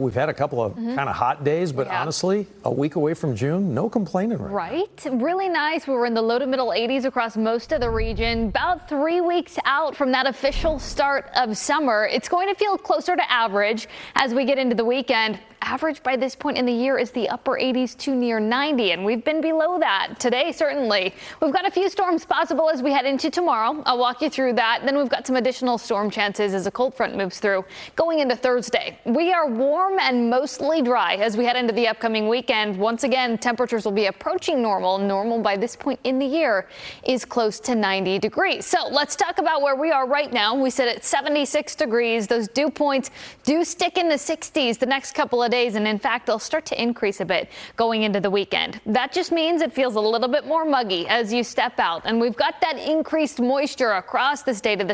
We've had a couple of kind of hot days, but honestly, a week away from June, no complaining right now. Really nice. We were in the low to middle 80s across most of the region. About 3 weeks out from that official start of summer, it's going to feel closer to average as we get into the weekend. Average by this point in the year is the upper 80s to near 90, and we've been below that today, certainly. We've got a few storms possible as we head into tomorrow. I'll walk you through that. Then we've got some additional storm chances as a cold front moves through. Going into Thursday, we are warm and mostly dry as we head into the upcoming weekend. Once again, temperatures will be approaching normal. Normal by this point in the year is close to 90 degrees. So let's talk about where we are right now. We sit at 76 degrees. Those dew points do stick in the 60s the next couple of days, and in fact they'll start to increase a bit going into the weekend. That just means it feels a little bit more muggy as you step out, and we've got that increased moisture across the state of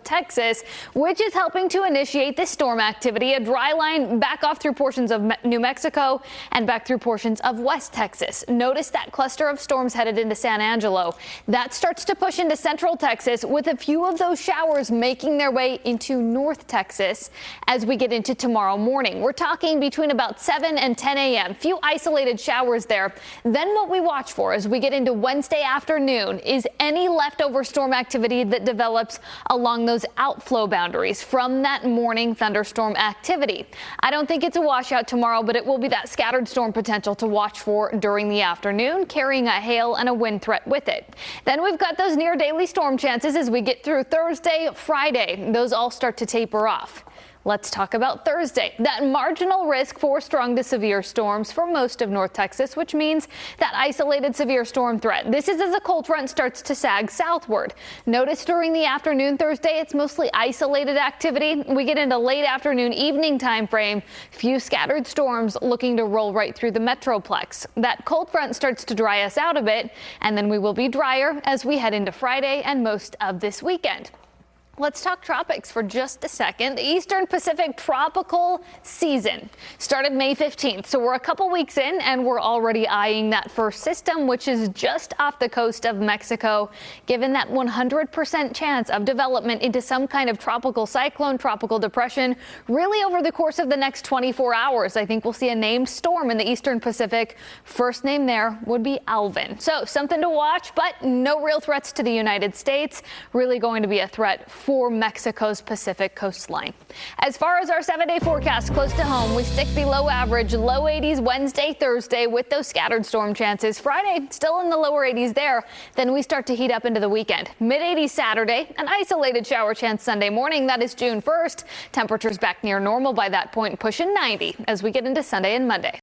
Texas, which is helping to initiate this storm activity. A dry line back off through portions of New Mexico and back through portions of West Texas. Notice that cluster of storms headed into San Angelo. That starts to push into central Texas, with a few of those showers making their way into North Texas as we get into tomorrow morning. We're talking between about 7 and 10 a.m. Few isolated showers there. Then what we watch for as we get into Wednesday afternoon is any leftover storm activity that develops along those outflow boundaries from that morning thunderstorm activity. I don't think it's a washout tomorrow, but it will be that scattered storm potential to watch for during the afternoon, carrying a hail and a wind threat with it. Then we've got those near daily storm chances as we get through Thursday, Friday. Those all start to taper off. Let's talk about Thursday. That marginal risk for strong to severe storms for most of North Texas, which means that isolated severe storm threat. This is as a cold front starts to sag southward. Notice during the afternoon Thursday, it's mostly isolated activity. We get into late afternoon, evening time frame. Few scattered storms looking to roll right through the metroplex. That cold front starts to dry us out a bit, and then we will be drier as we head into Friday and most of this weekend. Let's talk tropics for just a second. The Eastern Pacific tropical season started May 15th, so we're a couple weeks in and we're already eyeing that first system, which is just off the coast of Mexico, given that 100% chance of development into some kind of tropical cyclone, tropical depression, really over the course of the next 24 hours. I think we'll see a named storm in the Eastern Pacific. First name there would be Alvin. So something to watch, but no real threats to the United States. Really going to be a threat for Mexico's Pacific coastline. As far as our 7-day forecast close to home, we stick below average, low 80s Wednesday, Thursday with those scattered storm chances. Friday still in the lower 80s there. Then we start to heat up into the weekend. Mid 80s Saturday, an isolated shower chance Sunday morning. That is June 1st. Temperatures back near normal by that point, pushing 90 as we get into Sunday and Monday.